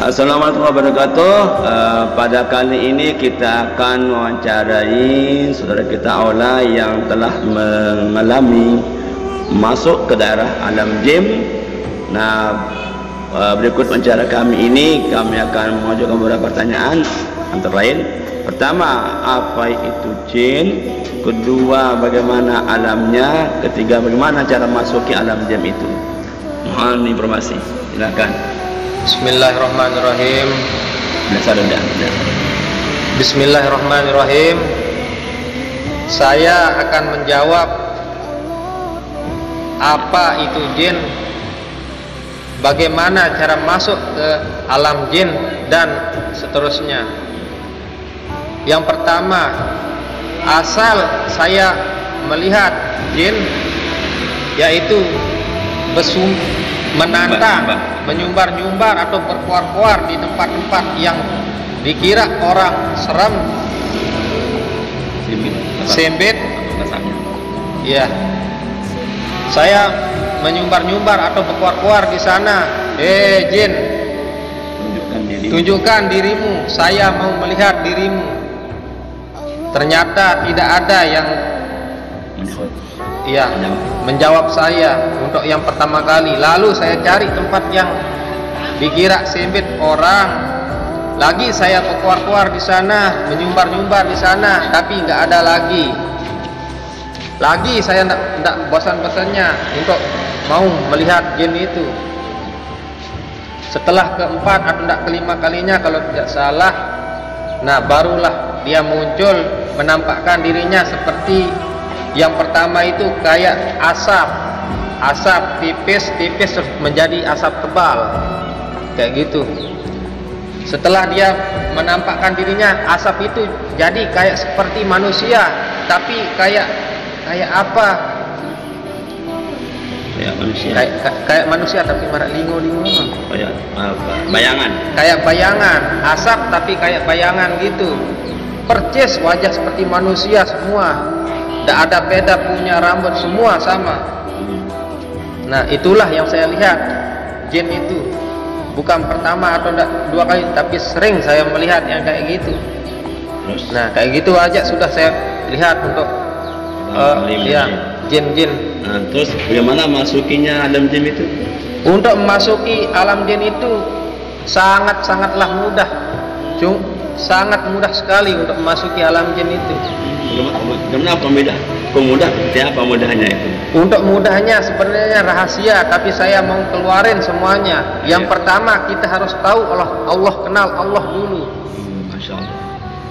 Assalamualaikum warahmatullahi wabarakatuh. Pada kali ini kita akan mewawancarai saudara kita Aula yang telah mengalami masuk ke daerah alam jin. Nah, berikut wawancara kami ini kami akan mengajukan beberapa pertanyaan, antara lain pertama, apa itu jin? Kedua, bagaimana alamnya? Ketiga, bagaimana cara masuki alam jin itu? Mohon informasi, silakan. Bismillahirrahmanirrahim. Bismillahirrahmanirrahim. Saya akan menjawab apa itu jin, bagaimana cara masuk ke alam jin, dan seterusnya. Yang pertama, asal saya melihat jin, yaitu menantang, menyumbar-nyumbar atau berkuar-kuar di tempat-tempat yang dikira orang seram, sembit, ya. Saya menyumbar-nyumbar atau berkuar-kuar di sana. Jin, tunjukkan dirimu, saya mau melihat dirimu. Ternyata tidak ada yang menjawab saya untuk yang pertama kali. Lalu saya cari tempat yang dikira sempit orang. Lagi saya berkuar-kuar di sana, menyumbar-nyumbar di sana, tapi nggak ada lagi. Lagi saya tidak bosan-bosannya untuk mau melihat jin itu. Setelah keempat atau tidak kelima kalinya kalau tidak salah, nah barulah dia muncul, menampakkan dirinya seperti yang pertama itu kayak asap tipis terus menjadi asap tebal, kayak gitu. Setelah dia menampakkan dirinya, asap itu jadi kayak seperti manusia, tapi kayak apa? Kayak manusia tapi marak lingo. Kayak apa? Bayangan. Kayak bayangan, asap tapi kayak bayangan gitu. Percis wajah seperti manusia semua. Tidak ada beda, punya rambut semua sama. Nah, itulah yang saya lihat jin itu. Bukan pertama atau dua kali, tapi sering saya melihat yang kayak gitu. Nah, kayak gitu aja sudah saya lihat untuk jin-jin. Nah, terus bagaimana masukinya alam jin itu? Untuk memasuki alam jin itu sangatlah mudah. Sangat mudah sekali untuk memasuki alam jin itu. Kenapa mudah? Apa mudahnya itu? Untuk mudahnya sebenarnya rahasia, tapi saya mau keluarin semuanya. Yang pertama, kita harus tahu Allah, kenal Allah dulu. Masya Allah.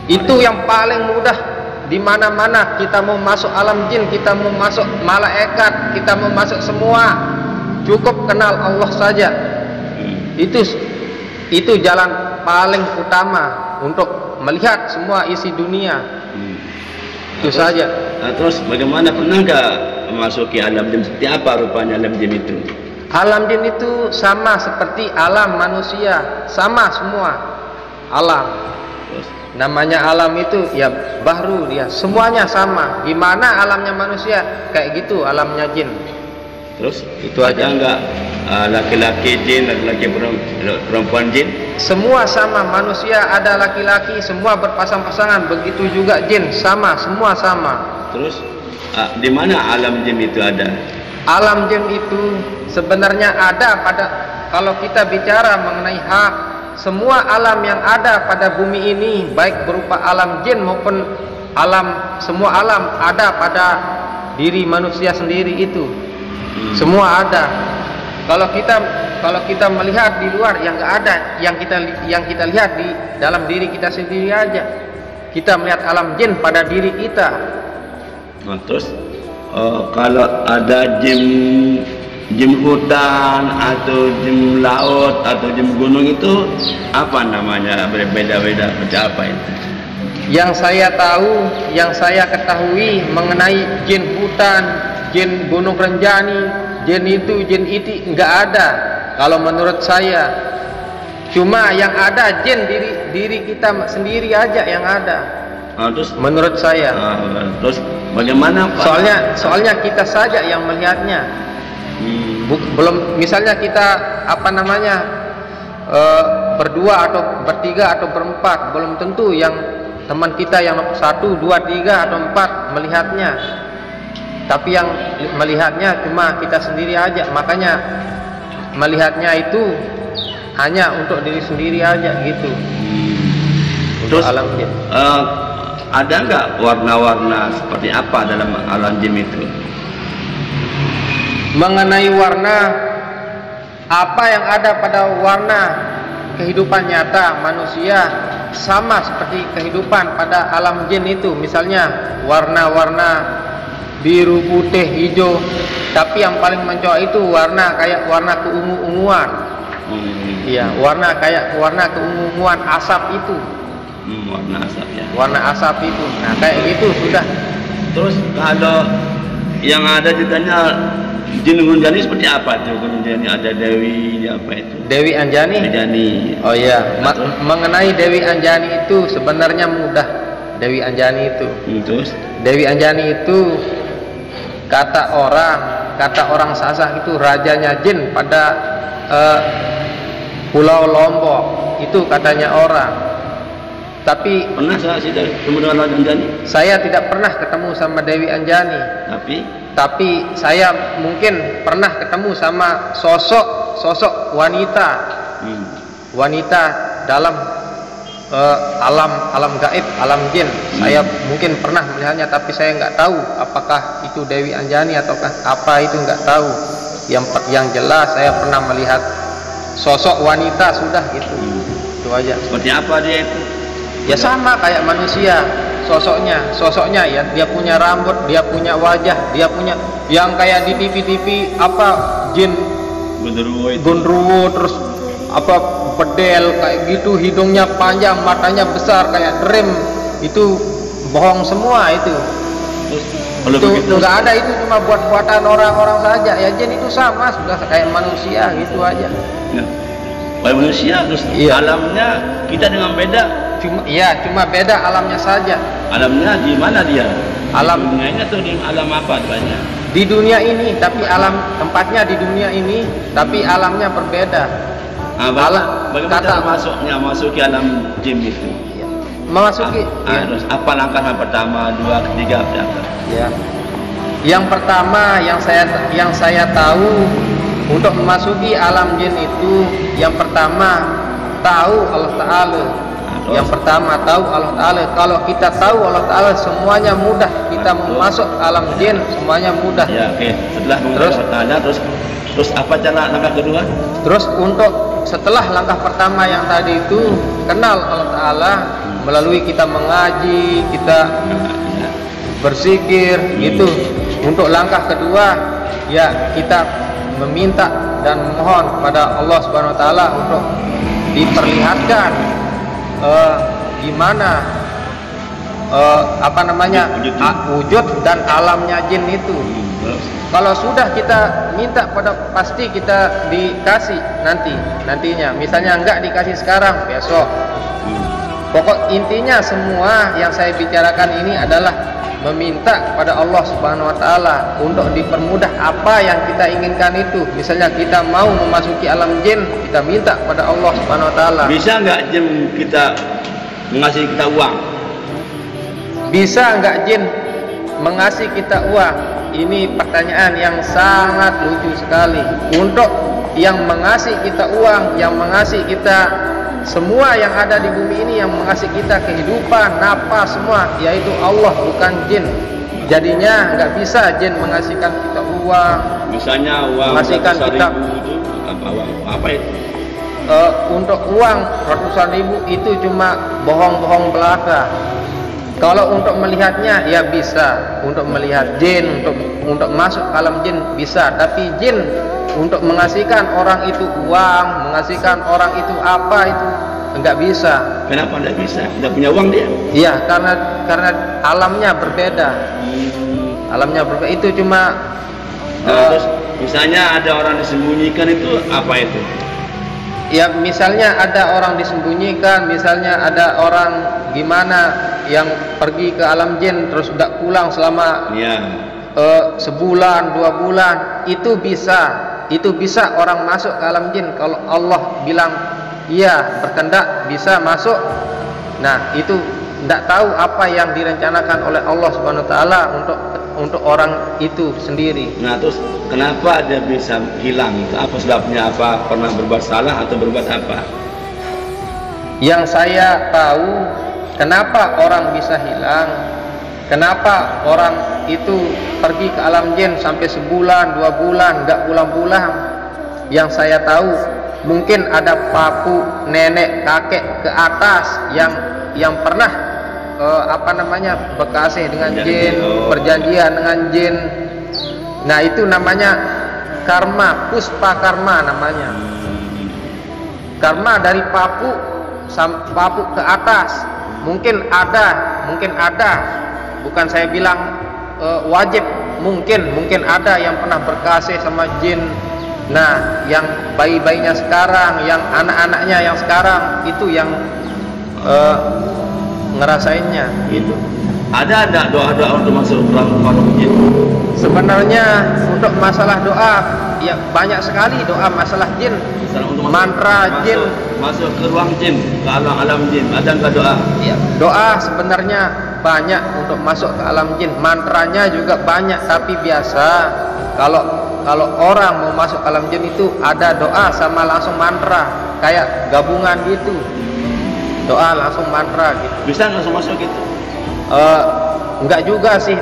Itu yang paling mudah. Di mana-mana kita mau masuk alam jin, kita mau masuk malaikat, kita mau masuk semua, cukup kenal Allah saja. Itu jalan paling utama untuk melihat semua isi dunia. Itu saja. Nah, terus bagaimana, pernah nggak memasuki alam jin? Seperti apa rupanya alam jin itu? Alam jin itu sama seperti alam manusia, sama semua alam. Terus? Namanya alam itu ya bahru, dia semuanya sama. Gimana alamnya manusia, kayak gitu alamnya jin. Terus itu aja nggak laki-laki jin, laki-laki perempuan jin? Semua sama, manusia ada laki-laki, semua berpasang-pasangan. Begitu juga jin, sama, semua sama. Terus di mana alam jin itu ada? Alam jin itu sebenarnya ada kalau kita bicara mengenai hak, semua alam yang ada pada bumi ini, baik berupa alam jin maupun semua alam ada pada diri manusia sendiri itu. Semua ada. Kalau kita melihat di luar yang nggak ada, yang kita lihat di dalam diri kita sendiri aja. Kita melihat alam jin pada diri kita. Nah, terus kalau ada jin hutan atau jin laut atau jin gunung itu apa namanya? Berbeda-beda seperti apa itu? Yang saya tahu, yang saya ketahui mengenai jin hutan, jin gunung Renjani, jin itu nggak ada. Kalau menurut saya, cuma yang ada jin diri kita sendiri aja yang ada. Terus menurut saya. Terus bagaimana Pak? Soalnya kita saja yang melihatnya. Belum, misalnya kita berdua atau bertiga atau berempat, belum tentu yang teman kita yang 1, 2, 3 atau 4 melihatnya, tapi yang melihatnya cuma kita sendiri aja. Makanya melihatnya itu hanya untuk diri sendiri aja gitu. Terus alam jin. Ada nggak warna-warna seperti apa dalam alam jin itu? Mengenai warna, apa yang ada pada warna kehidupan nyata manusia sama seperti kehidupan pada alam jin itu. Misalnya warna-warna biru, putih, hijau, tapi yang paling mencolok itu warna kayak warna keungu-unguan. Iya, warna kayak warna keungu-unguan asap itu. Warna asap ya. Warna asap itu. Nah, kayak gitu sudah. Terus kalau yang ada ditanya jin Gunjani seperti apa tuh? Gunjani ada Dewi apa itu? Dewi Anjani. Anjani. Oh iya, mengenai Dewi Anjani itu sebenarnya mudah. Dewi Anjani itu. Terus Dewi Anjani itu kata orang Sasak itu rajanya jin pada Pulau Lombok. Itu katanya orang. Tapi pernah saya ketemu dengan Anjani? Saya tidak pernah ketemu sama Dewi Anjani. Tapi saya mungkin pernah ketemu sama sosok wanita. Wanita dalam alam gaib, alam jin. Saya mungkin pernah melihatnya, tapi saya nggak tahu apakah itu Dewi Anjani ataukah apa, itu nggak tahu. Yang jelas saya pernah melihat sosok wanita sudah gitu. Itu aja. Seperti apa dia itu? Ya sama kayak manusia, sosoknya ya, dia punya rambut, dia punya wajah, dia punya yang kayak di TV apa jin gondruwo, terus apa bedel kayak gitu, hidungnya panjang, matanya besar kayak rem. Itu bohong semua itu. Itu nggak ada, itu cuma buat-buatan orang-orang saja. Ya jin itu sama, sudah kayak manusia gitu aja. Ya. Kayak manusia terus iya. Alamnya kita dengan beda. Cuma beda alamnya saja. Alamnya di mana dia? Alam dunianya tuh di alam apa banyak? Di dunia ini, tapi alam tempatnya di dunia ini, tapi alamnya berbeda. Bagaimana masuki alam jin itu? Ya. Memasuki. Terus apa langkah yang pertama, 2, ketiga apa? Ya. Yang pertama yang saya tahu untuk memasuki alam jin itu, yang pertama tahu Allah Ta'ala. Yang pertama tahu Allah Ta'ala. Kalau kita tahu Allah Ta'ala, semuanya mudah. Kita masuk alam jin semuanya mudah. Ya, oke. Terus apa cara langkah kedua? Terus untuk setelah langkah pertama yang tadi itu, kenal Allah Ta'ala melalui kita mengaji, kita berzikir gitu. Untuk langkah kedua, ya kita meminta dan memohon kepada Allah Subhanahu Wa Ta'ala untuk diperlihatkan gimana wujud dan alamnya jin itu. Kalau sudah kita minta pasti kita dikasih nantinya. Misalnya enggak dikasih sekarang, besok. Pokok intinya semua yang saya bicarakan ini adalah meminta pada Allah Subhanahu Wa Ta'ala untuk dipermudah apa yang kita inginkan itu. Misalnya kita mau memasuki alam jin, kita minta pada Allah Subhanahu Wa Ta'ala. Bisa nggak jin kita mengasih kita uang? Bisa nggak jin mengasih kita uang? Ini pertanyaan yang sangat lucu sekali. Untuk yang mengasih kita uang, yang mengasih kita semua yang ada di bumi ini, yang mengasih kita kehidupan, napas semua, yaitu Allah, bukan jin. Jadinya nggak bisa jin mengasihkan kita uang. Misalnya uang mengasihkan kita itu apa itu? Untuk uang ratusan ribu itu cuma bohong-bohong belaka. Kalau untuk melihatnya ya bisa, untuk melihat jin, untuk masuk alam jin bisa, tapi jin untuk mengasihkan orang itu uang, mengasihkan orang itu apa, itu enggak bisa. Kenapa enggak bisa? Enggak punya uang dia? Iya, karena alamnya berbeda. Alamnya berbeda. Itu cuma terus misalnya ada orang disembunyikan, itu apa itu? Ya misalnya ada orang disembunyikan, misalnya ada orang gimana yang pergi ke alam jin terus enggak pulang selama sebulan, 2 bulan, itu bisa orang masuk ke alam jin. Kalau Allah bilang iya berkendak bisa masuk. Nah itu tidak tahu apa yang direncanakan oleh Allah Subhanahu Wa Taala untuk orang itu sendiri. Nah terus kenapa dia bisa hilang? Apa sebabnya? Apa pernah berbuat salah atau berbuat apa? Yang saya tahu kenapa orang bisa hilang, kenapa orang itu pergi ke alam jin sampai sebulan, 2 bulan, nggak pulang-pulang. Yang saya tahu mungkin ada papu nenek kakek ke atas yang pernah berkasih dengan jin, perjanjian dengan jin. Nah itu namanya karma, puspa karma namanya. Karma dari papu ke atas. Mungkin ada. Bukan saya bilang wajib, mungkin ada yang pernah berkasih sama jin. Nah, yang bayi-bayinya sekarang, yang anak-anaknya yang sekarang itu yang ngerasainnya gitu. Ada doa-doa untuk masuk ruang jin? Sebenarnya untuk masalah doa ya banyak sekali doa masalah jin. Untuk mantra jin, masuk ke ruang jin, ke alam jin, ada nggak doa? Ya, doa sebenarnya banyak untuk masuk ke alam jin. Mantranya juga banyak, tapi biasa kalau orang mau masuk ke alam jin itu ada doa sama langsung mantra, kayak gabungan gitu. Doa langsung mantra gitu. Bisa langsung masuk gitu? Enggak juga sih.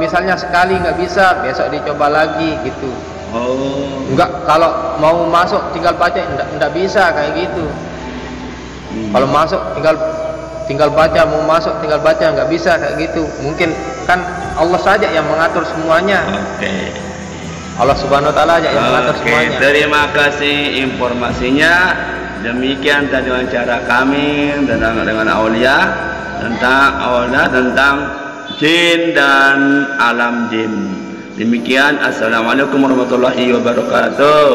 Misalnya sekali nggak bisa, besok dicoba lagi gitu. Oh. Enggak, kalau mau masuk tinggal baca enggak bisa kayak gitu. Kalau masuk tinggal baca, mau masuk tinggal baca, nggak bisa kayak gitu. Mungkin kan Allah saja yang mengatur semuanya. Oke. Allah Subhanahu Wa Taala aja yang mengatur semuanya. Terima kasih informasinya. Demikian tadi wawancara kami dengan Aulia tentang jin dan alam jin. Demikian, assalamualaikum warahmatullahi wabarakatuh.